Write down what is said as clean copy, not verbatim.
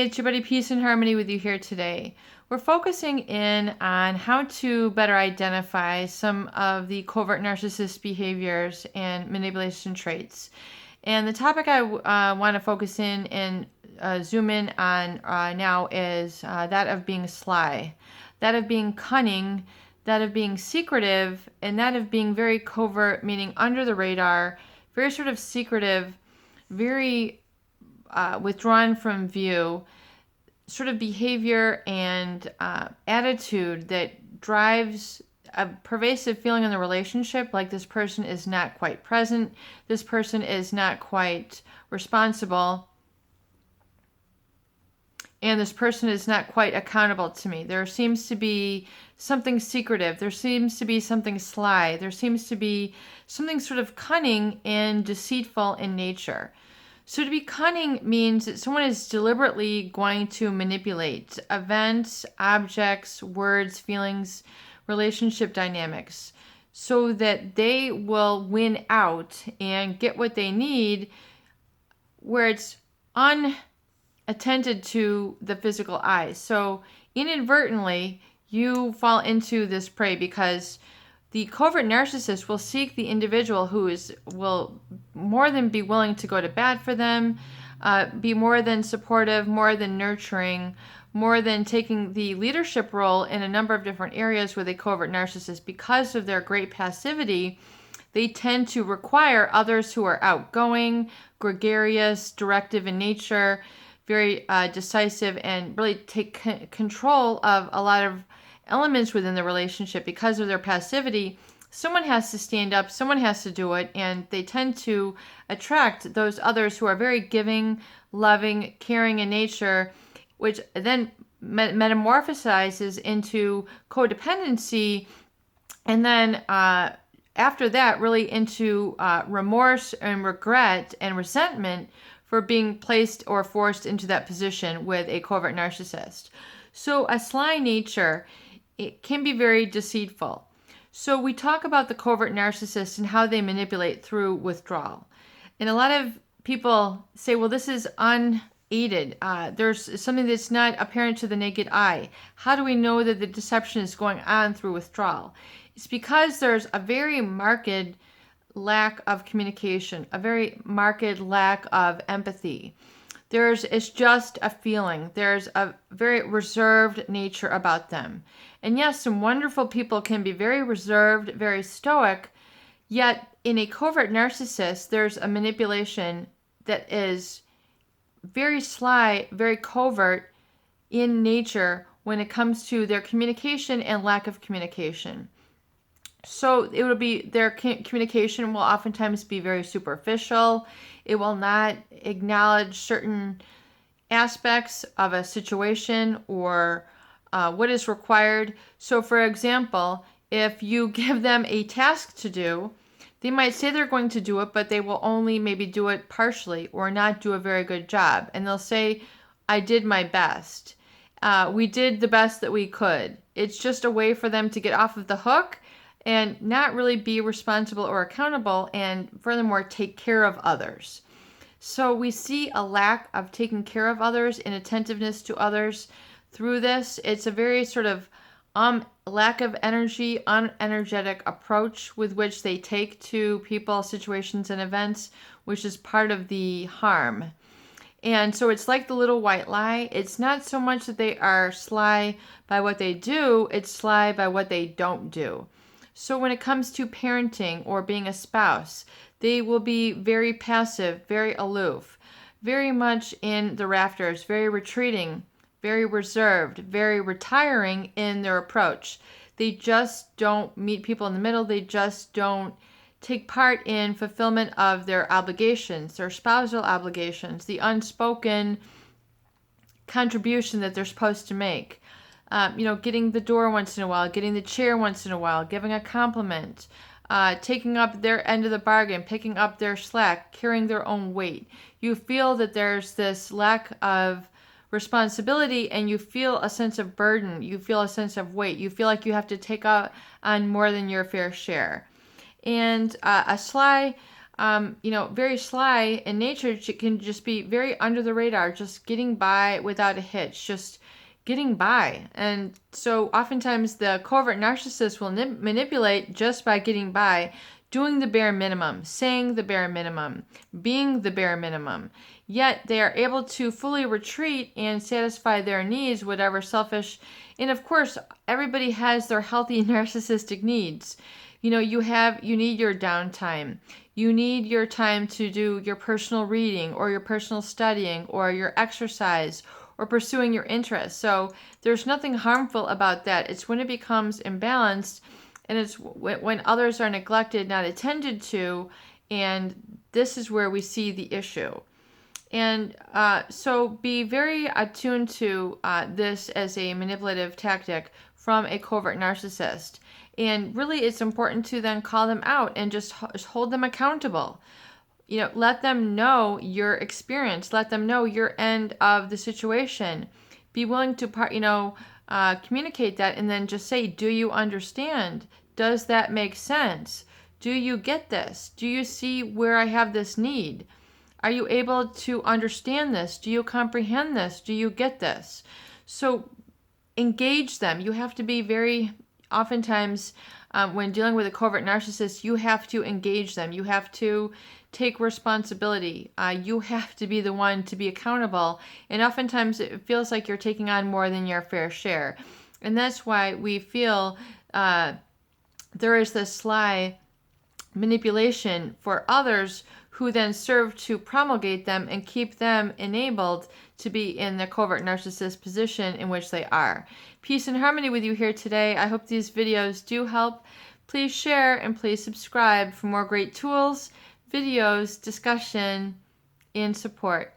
it's your buddy Peace and Harmony with you here today. We're focusing in on how to better identify some of the covert narcissist behaviors and manipulation traits. And the topic I want to focus in and zoom in on now is that of being sly, that of being cunning, that of being secretive, and that of being very covert, meaning under the radar, very sort of secretive, very withdrawn from view, sort of behavior and attitude that drives a pervasive feeling in the relationship, like this person is not quite present, this person is not quite responsible, and this person is not quite accountable to me. There seems to be something secretive, there seems to be something sly, there seems to be something sort of cunning and deceitful in nature. So to be cunning means that someone is deliberately going to manipulate events, objects, words, feelings, relationship dynamics so that they will win out and get what they need where it's unattended to the physical eyes. So inadvertently, you fall into this prey because the covert narcissist will seek the individual who will more than be willing to go to bat for them, be more than supportive, more than nurturing, more than taking the leadership role in a number of different areas with a covert narcissist. Because of their great passivity, they tend to require others who are outgoing, gregarious, directive in nature, very decisive, and really take control of a lot of elements within the relationship. Because of their passivity, someone has to stand up, someone has to do it, and they tend to attract those others who are very giving, loving, caring in nature, which then metamorphosizes into codependency, and then after that really into remorse and regret and resentment for being placed or forced into that position with a covert narcissist. So a sly nature, it can be very deceitful. So we talk about the covert narcissist and how they manipulate through withdrawal. And a lot of people say, well, this is unaided. There's something that's not apparent to the naked eye. How do we know that the deception is going on through withdrawal? It's because there's a very marked lack of communication, a very marked lack of empathy. It's just a feeling. There's a very reserved nature about them. And yes, some wonderful people can be very reserved, very stoic, yet in a covert narcissist, there's a manipulation that is very sly, very covert in nature when it comes to their communication and lack of communication. So it will be, their communication will oftentimes be very superficial. It will not acknowledge certain aspects of a situation or what is required. So for example, if you give them a task to do, they might say they're going to do it, but they will only maybe do it partially or not do a very good job. And they'll say, I did my best. We did the best that we could. It's just a way for them to get off of the hook and not really be responsible or accountable, and furthermore, take care of others. So we see a lack of taking care of others and attentiveness to others through this. It's a very sort of lack of energy, unenergetic approach with which they take to people, situations, and events, which is part of the harm. And so it's like the little white lie. It's not so much that they are sly by what they do, it's sly by what they don't do. So when it comes to parenting or being a spouse, they will be very passive, very aloof, very much in the rafters, very retreating, very reserved, very retiring in their approach. They just don't meet people in the middle. They just don't take part in fulfillment of their obligations, their spousal obligations, the unspoken contribution that they're supposed to make. Getting the door once in a while, getting the chair once in a while, giving a compliment, taking up their end of the bargain, picking up their slack, carrying their own weight. You feel that there's this lack of responsibility and you feel a sense of burden. You feel a sense of weight. You feel like you have to take on more than your fair share. And a sly very sly in nature, can just be very under the radar, just getting by without a hitch, just getting by. And so oftentimes the covert narcissist will manipulate just by getting by, doing the bare minimum, saying the bare minimum, being the bare minimum. Yet they are able to fully retreat and satisfy their needs, whatever selfish. And of course, everybody has their healthy narcissistic needs. You need your downtime. You need your time to do your personal reading or your personal studying or your exercise or pursuing your interests. So there's nothing harmful about that. It's when it becomes imbalanced, and it's when others are neglected, not attended to, and this is where we see the issue. And so be very attuned to this as a manipulative tactic from a covert narcissist. And really, it's important to then call them out and just hold them accountable. Let them know your experience. Let them know your end of the situation. Be willing to communicate that, and then just say, do you understand? Does that make sense? Do you get this? Do you see where I have this need? Are you able to understand this? Do you comprehend this? Do you get this? So engage them. You have to be very, oftentimes, when dealing with a covert narcissist, you have to engage them. You have to take responsibility. You have to be the one to be accountable. And oftentimes it feels like you're taking on more than your fair share. And that's why we feel there is this sly manipulation for others who then serve to promulgate them and keep them enabled to be in the covert narcissist position in which they are. Peace and harmony with you here today. I hope these videos do help. Please share and please subscribe for more great tools, videos, discussion, and support.